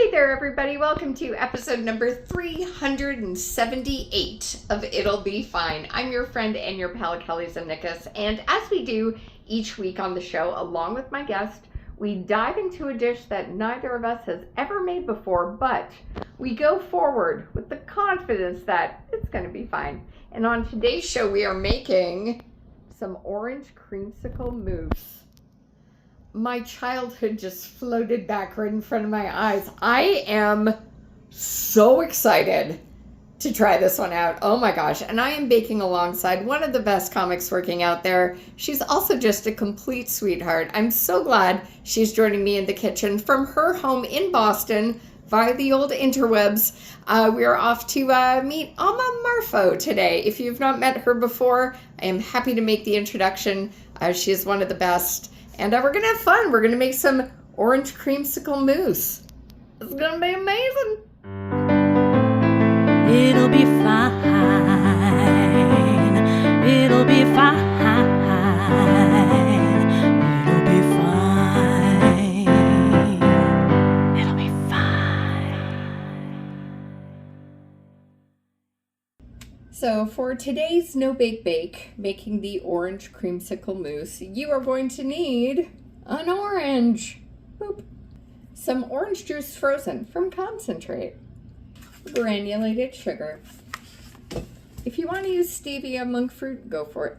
Hey there, everybody. Welcome to episode number 378 of It'll Be Fine. I'm your friend and your pal, Kelly Zemnickis, and as we do each week on the show, along with my guest, we dive into a dish that neither of us has ever made before, but we go forward with the confidence that it's going to be fine. And on today's show, we are making some orange creamsicle mousse. My childhood just floated back right in front of my eyes. I am so excited to try this one out. Oh my gosh. And I am baking alongside one of the best comics working out there. She's also just a complete sweetheart. I'm so glad she's joining me in the kitchen from her home in Boston via the old interwebs. We are off to meet Amma Marfo today. If you've not met her before, I am happy to make the introduction. She is one of the best. And we're going to have fun. We're going to make some orange creamsicle mousse. It's going to be amazing. It'll be fine. It'll be fine. It'll be fine. It'll be fine. So for today's No Bake Bake, making the orange creamsicle mousse, you are going to need an orange. Boop. Some orange juice frozen from concentrate. Granulated sugar. If you want to use stevia, monk fruit, go for it.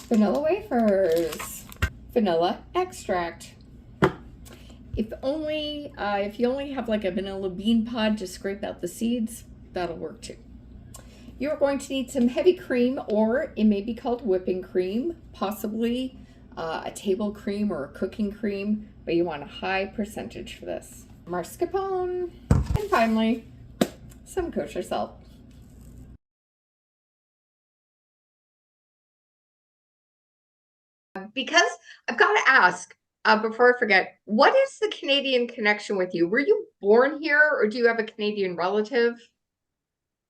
Vanilla wafers. Vanilla extract. If you only have like a vanilla bean pod, just scrape out the seeds. That'll work too. You're going to need some heavy cream, or it may be called whipping cream, possibly a table cream or a cooking cream, but you want a high percentage for this. Mascarpone, and finally, some kosher salt. Because I've got to ask, before I forget, what is the Canadian connection with you? Were you born here, or do you have a Canadian relative?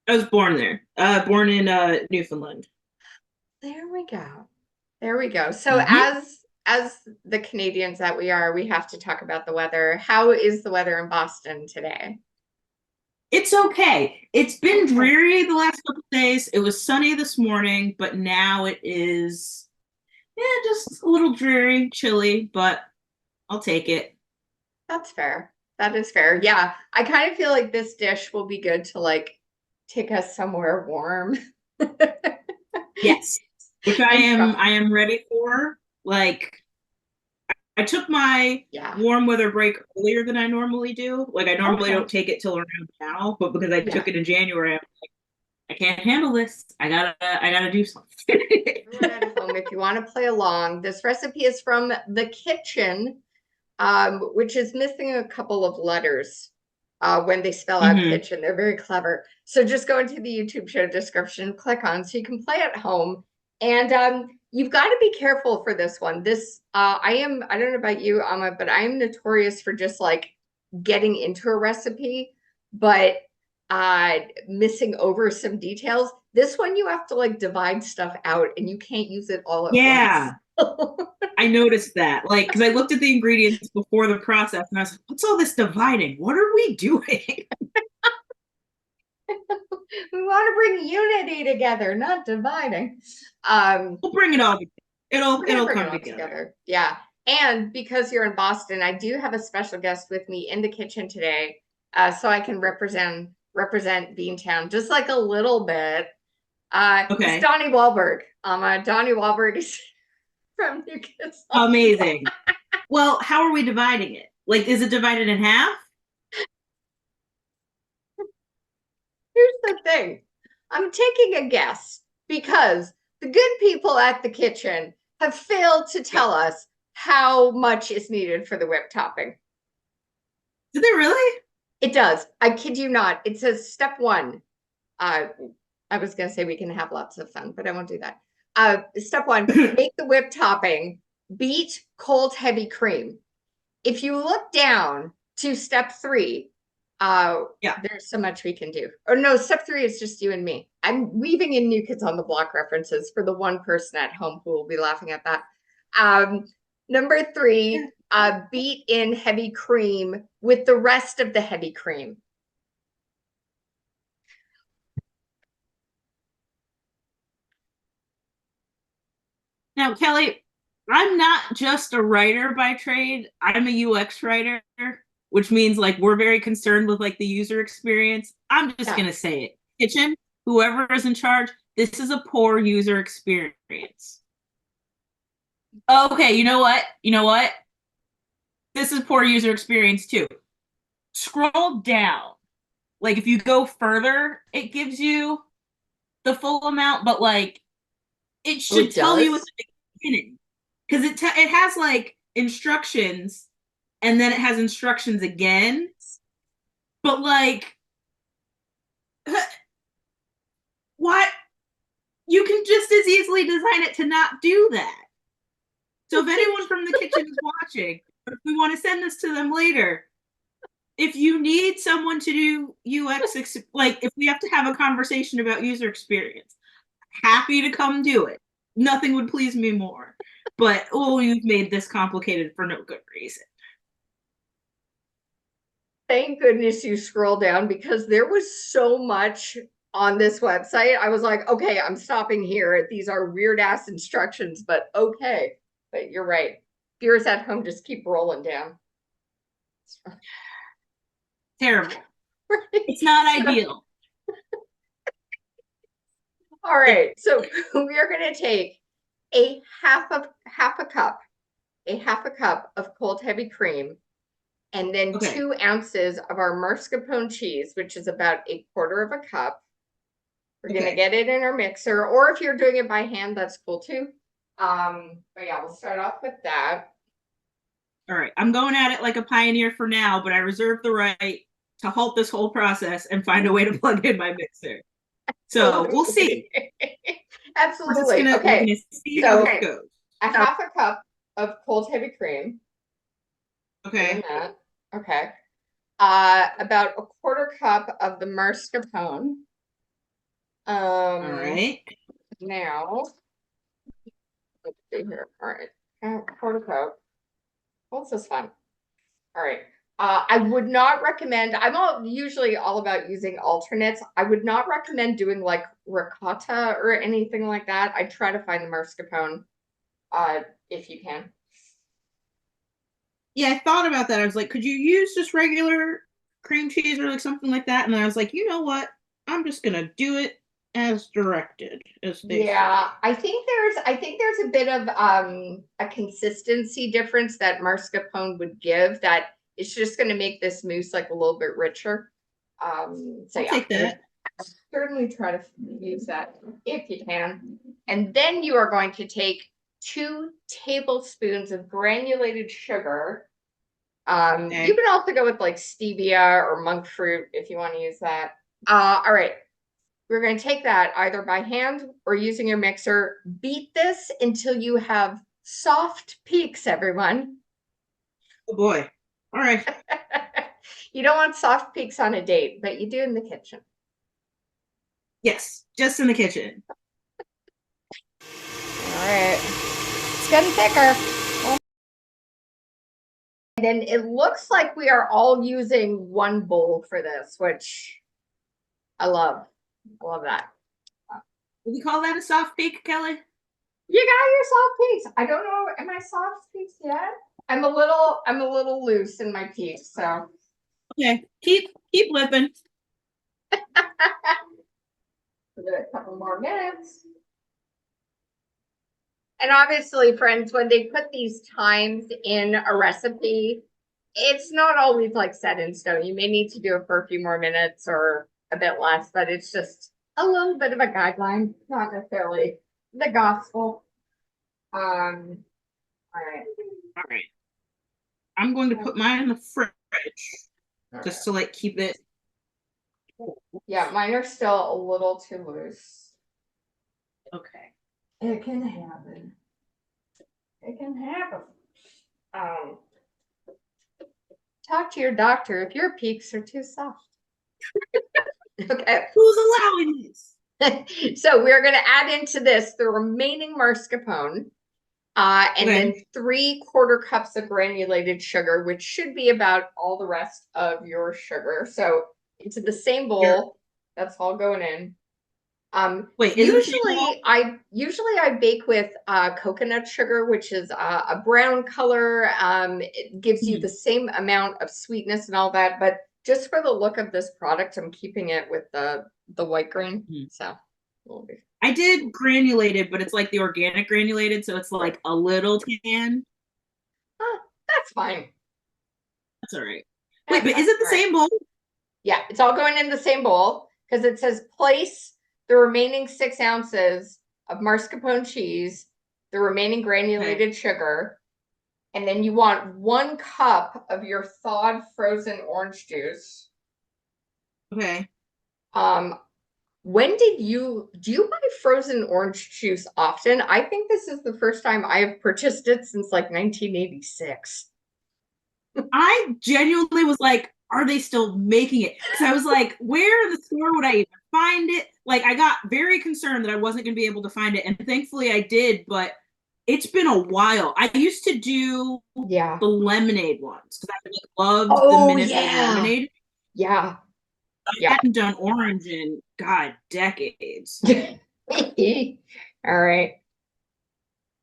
I was born there. Born in Newfoundland. There we go. There we go. So as the Canadians that we are, we have to talk about the weather. How is the weather in Boston today? It's okay. It's been dreary the last couple of days. It was sunny this morning, but now it is, just a little dreary, chilly, but I'll take it. That's fair. That is fair. Yeah, I kind of feel like this dish will be good to like take us somewhere warm. Yes, which I am ready for. Like, I took my warm weather break earlier than I normally do. Like, I normally don't take it till around now, but because I took it in January, I'm like, I can't handle this. I gotta do something. Everyone at home, if you want to play along, this recipe is from The Kitchen, which is missing a couple of letters when they spell out kitchen. They're very clever. So just go into the YouTube show description, click on so you can play at home. And you've got to be careful for this one. This I don't know about you, Amma, but I am notorious for just like getting into a recipe, but missing over some details. This one you have to like divide stuff out and you can't use it all at once. I noticed that, like, because I looked at the ingredients before the process and I was like, what's all this dividing? What are we doing? We want to bring unity together, not dividing. We'll bring it all together. It'll come together. Yeah. And because you're in Boston, I do have a special guest with me in the kitchen today. So I can represent Beantown just like a little bit. It's Donnie Wahlberg. Donnie Wahlberg is from Newcastle. Amazing. Well, how are we dividing it? Like, is it divided in half? Here's the thing. I'm taking a guess because the good people at the kitchen have failed to tell us how much is needed for the whipped topping. Did they really? It does. I kid you not. It says step 1. I was going to say we can have lots of fun, but I won't do that. Step 1, make the whipped topping, beat cold heavy cream. If you look down to step 3, there's so much we can do. Or no, step 3 is just you and me. I'm weaving in New Kids on the Block references for the one person at home who will be laughing at that. Number 3, beat in heavy cream with the rest of the heavy cream. Now, Kelly, I'm not just a writer by trade. I'm a UX writer, which means like we're very concerned with like the user experience. I'm just gonna say it. Kitchen, whoever is in charge, this is a poor user experience. Okay, you know what? You know what? This is poor user experience too. Scroll down. Like if you go further, it gives you the full amount, but like it should tell you at the beginning. Because it has like instructions and then it has instructions again. But like what? You can just as easily design it to not do that. So if anyone from the kitchen is watching, or if we want to send this to them later, if you need someone to do UX, like if we have to have a conversation about user experience, happy to come do it. Nothing would please me more. But oh, you've made this complicated for no good reason. Thank goodness you scroll down, because there was so much on this website. I was like, okay, I'm stopping here. These are weird ass instructions, but okay. But you're right. If you're at home, just keep rolling down. Terrible. Right. It's not ideal. All right, so we are going to take a half a cup of cold heavy cream, and then 2 ounces of our mascarpone cheese, which is about 1/4 of a cup. We're going to get it in our mixer, or if you're doing it by hand, that's cool too. But yeah, we'll start off with that. All right, I'm going at it like a pioneer for now, but I reserve the right to halt this whole process and find a way to plug in my mixer. So we'll see. Absolutely. We're gonna see how it goes. A half a cup of cold heavy cream. Okay. Okay. About 1/4 cup of the mascarpone. All right. Now, let's see here. All right. 1/4 cup. What's this fun? All right. I would not recommend, usually all about using alternates. I would not recommend doing like ricotta or anything like that. I try to find the mascarpone if you can. Yeah, I thought about that. I was like, could you use just regular cream cheese or like something like that? And I was like, you know what? I'm just gonna do it as directed. Yeah, I think there's a bit of a consistency difference that mascarpone would give, that it's just going to make this mousse like a little bit richer. So I'll take that. Certainly try to use that if you can. And then you are going to take 2 tablespoons of granulated sugar. You can also go with like stevia or monk fruit if you want to use that. All right. We're going to take that either by hand or using your mixer. Beat this until you have soft peaks, everyone. Oh boy. All right. You don't want soft peaks on a date, but you do in the kitchen. Yes, just in the kitchen. All right. It's getting thicker. And then it looks like we are all using 1 bowl for this, which I love. I love that. Would we call that a soft peak, Kelly? You got your soft peaks. I don't know. Am I soft peaks yet? I'm a little loose in my peaks, so. Okay, keep living. A couple more minutes. And obviously, friends, when they put these times in a recipe, it's not always like set in stone. You may need to do it for a few more minutes or a bit less, but it's just a little bit of a guideline, not necessarily the gospel. All right. All right. I'm going to put mine in the fridge just to like keep it. Yeah, mine are still a little too loose. Okay. It can happen. It can happen. Talk to your doctor if your peaks are too soft. Okay. Who's allowing this? So we're going to add into this the remaining mascarpone. And then 3/4 cups of granulated sugar, which should be about all the rest of your sugar. So into the same bowl, that's all going in. Usually I bake with coconut sugar, which is a brown color. It gives you the same amount of sweetness and all that, but just for the look of this product, I'm keeping it with the white grain. So I did granulated, but it's like the organic granulated, so it's like a little tan. That's fine. That's all right. Wait, but is it the same bowl? Yeah, it's all going in the same bowl because it says place the remaining 6 ounces of mascarpone cheese, the remaining granulated sugar, and then you want 1 cup of your thawed frozen orange juice. Okay. When do you buy frozen orange juice often? I think this is the first time I've purchased it since like 1986. I genuinely was like, are they still making it? Because I was like, where in the store would I even find it? Like, I got very concerned that I wasn't going to be able to find it. And thankfully I did, but it's been a while. I used to do the lemonade ones because I loved the Minute Maid lemonade. Yeah. I hadn't done orange in, God, decades. All right.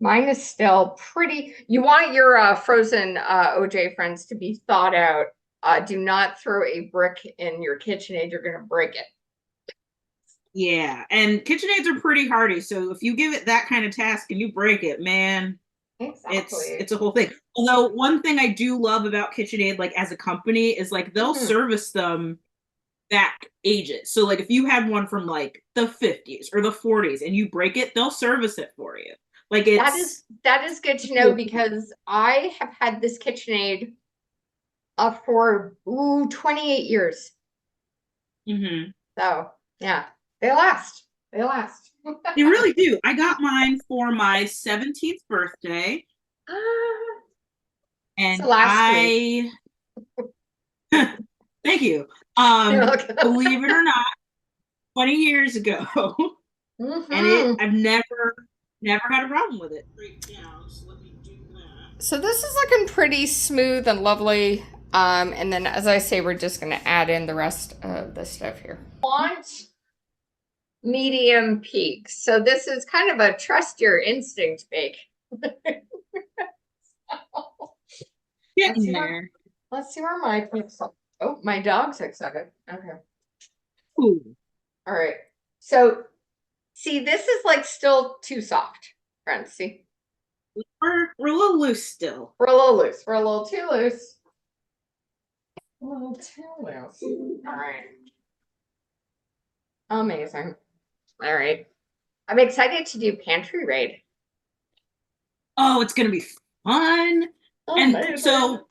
Mine is still pretty. You want your frozen OJ friends to be thawed out. Do not throw a brick in your KitchenAid. You're going to break it. Yeah, and KitchenAids are pretty hardy. So if you give it that kind of task and you break it, man, it's a whole thing. Although one thing I do love about KitchenAid, like as a company, is like they'll service them back ages. So like if you had one from like the 50s or the 40s and you break it, they'll service it for you. Like that is good to know because I have had this KitchenAid for 28 years. So yeah, they last. They really do. I got mine for my 17th birthday. And so last week. Thank you. Believe it or not, 20 years ago. And I've never had a problem with it. So let me do that. So this is looking pretty smooth and lovely. And then as I say, we're just gonna add in the rest of the stuff here. Want medium peak. So this is kind of a trust your instinct bake. Getting there. Let's see where my peaks are. Oh, my dog's excited. Okay. Ooh. All right. So see, this is like still too soft, friends. See? We're a little loose still. We're a little loose. We're a little too loose. A little too loose. All right. Amazing. All right. I'm excited to do pantry raid. Oh, it's gonna be fun. And so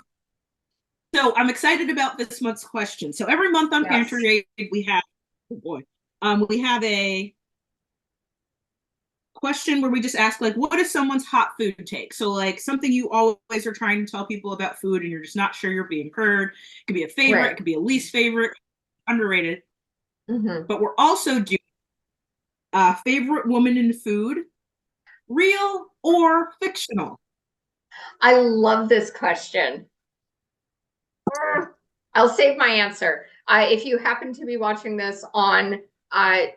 I'm excited about this month's question. So every month on Pantry Raid, we have we have a question where we just ask like, what is someone's hot food take? So like something you always are trying to tell people about food and you're just not sure you're being heard. It could be a favorite, it could be a least favorite, underrated. But we're also doing favorite woman in food, real or fictional. I love this question. I'll save my answer. If you happen to be watching this on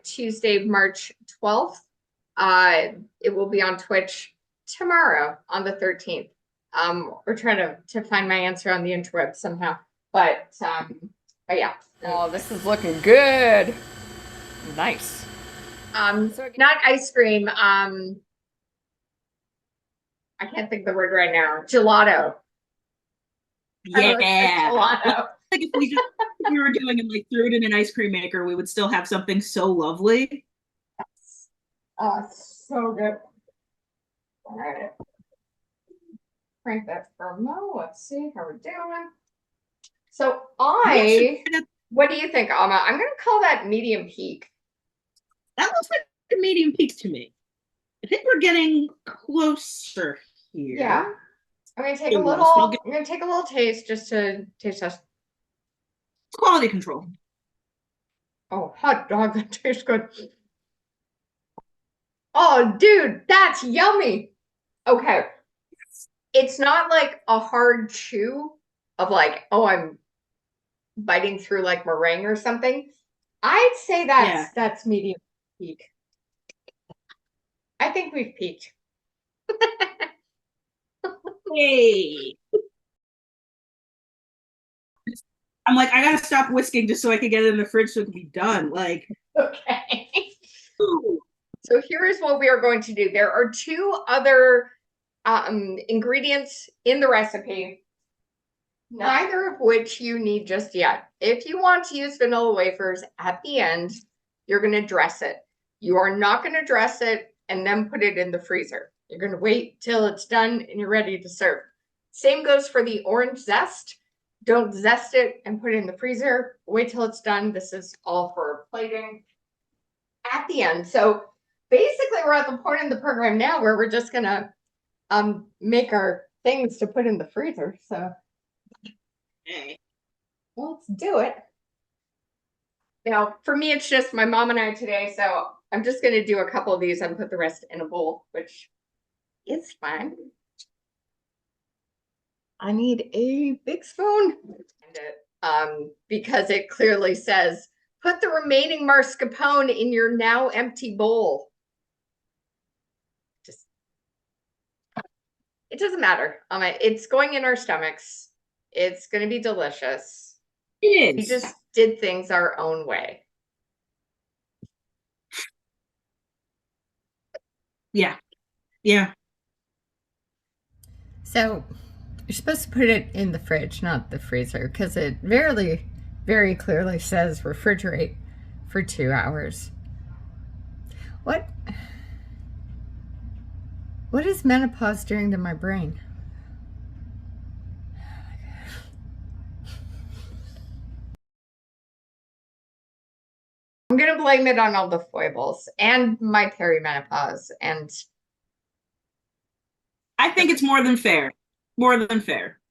Tuesday, March 12th, it will be on Twitch tomorrow on the 13th. We're trying to find my answer on the interweb somehow. But yeah. Oh, this is looking good. Nice. Not ice cream. I can't think of the word right now. Gelato. Yeah. Gelato. Like if we were doing it like threw it in an ice cream maker, we would still have something so lovely. So good. All right. Crank that for a moment. Let's see how we're doing. So what do you think, Amma? I'm going to call that medium peak. That looks like a medium peak to me. I think we're getting closer here. Yeah. I'm going to take a little taste just to taste test. Quality control. Oh, hot dog, that tastes good. Oh, dude, that's yummy. Okay, it's not like a hard chew of like, oh, I'm biting through like meringue or something. I'd say that's medium peak. I think we've peaked. Hey. I'm like, I gotta stop whisking just so I can get it in the fridge so it can be done. Like, okay. ooh. So here's what we are going to do. There are 2 other ingredients in the recipe, neither of which you need just yet. If you want to use vanilla wafers at the end, you're going to dress it. You are not going to dress it and then put it in the freezer. You're going to wait till it's done and you're ready to serve. Same goes for the orange zest. Don't zest it and put it in the freezer. Wait till it's done. This is all for plating at the end. So basically, we're at the point in the program now where we're just gonna make our things to put in the freezer. So let's do it. Now, for me, it's just my mom and I today, so I'm just gonna do a couple of these and put the rest in a bowl, which is fine. I need a big spoon. Because it clearly says, put the remaining mascarpone in your now empty bowl. It doesn't matter. It's going in our stomachs. It's going to be delicious. It is. We just did things our own way. Yeah. Yeah. So you're supposed to put it in the fridge, not the freezer, because it very clearly says refrigerate for 2 hours. What is menopause doing to my brain? I'm going to blame it on all the foibles and my perimenopause. And I think it's more than fair. More than fair.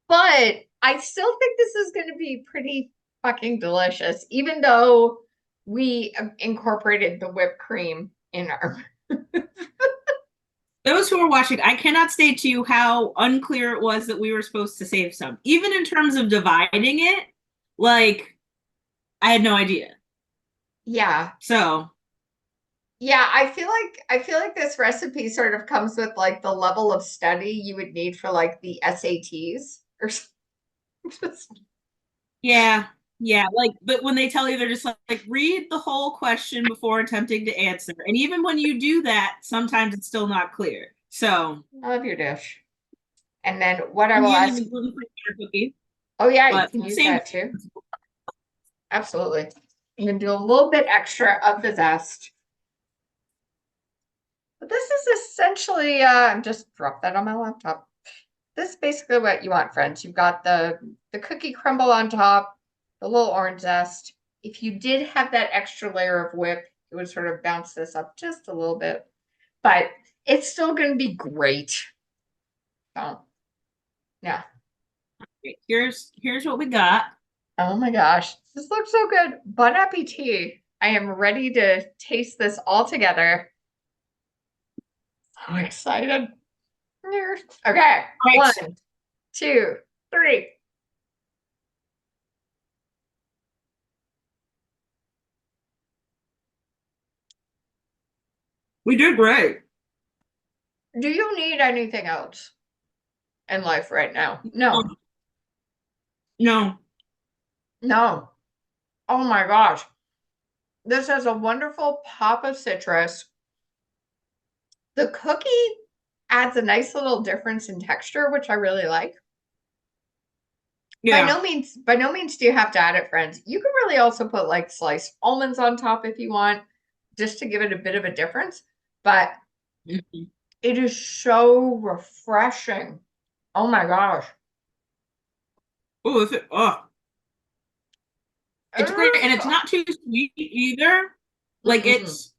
But I still think this is going to be pretty fucking delicious, even though we incorporated the whipped cream in our. Those who are watching, I cannot state to you how unclear it was that we were supposed to save some. Even in terms of dividing it, like, I had no idea. Yeah. So. Yeah, I feel like this recipe sort of comes with like the level of study you would need for like the SATs or just. Yeah. Yeah, like, but when they tell you, they're just like, read the whole question before attempting to answer. And even when you do that, sometimes it's still not clear. So. I love your dish. And then what I will ask. Cookie, oh, yeah, you can use that too. Absolutely. I'm going to do a little bit extra of the zest. But this is essentially, just drop that on my laptop. This is basically what you want, friends. You've got the cookie crumble on top, the little orange zest. If you did have that extra layer of whip, it would sort of bounce this up just a little bit. But it's still going to be great. So, yeah. Here's what we got. Oh my gosh. This looks so good. Bon appetit. I am ready to taste this all together. So excited. Okay. Right. 1, 2, 3. We did great. Do you need anything else in life right now? No. No. No. Oh my gosh. This has a wonderful pop of citrus. The cookie adds a nice little difference in texture, which I really like. Yeah. By no means do you have to add it, friends. You can really also put like sliced almonds on top if you want, just to give it a bit of a difference. But it is so refreshing. Oh my gosh. Oh, is it? Oh. It's great, and it's not too sweet either. Like it's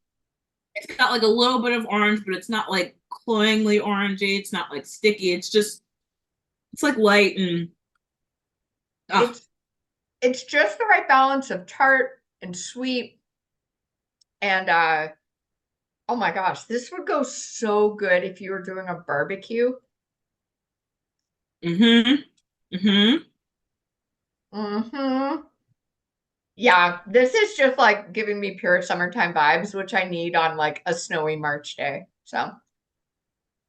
got like a little bit of orange, but it's not like cloyingly orangey. It's not like sticky. It's like light and it's just the right balance of tart and sweet. And Oh my gosh, this would go so good if you were doing a barbecue. Mm-hmm. Mm-hmm. Mm-hmm. Yeah, this is just like giving me pure summertime vibes, which I need on like a snowy March day. So,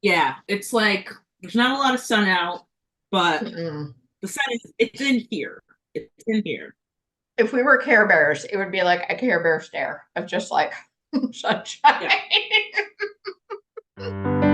Yeah, it's like there's not a lot of sun out, but mm-mm. the sun it's in here. It's in here. If we were Care Bears, it would be like a Care Bear stare of just like sunshine. Yeah.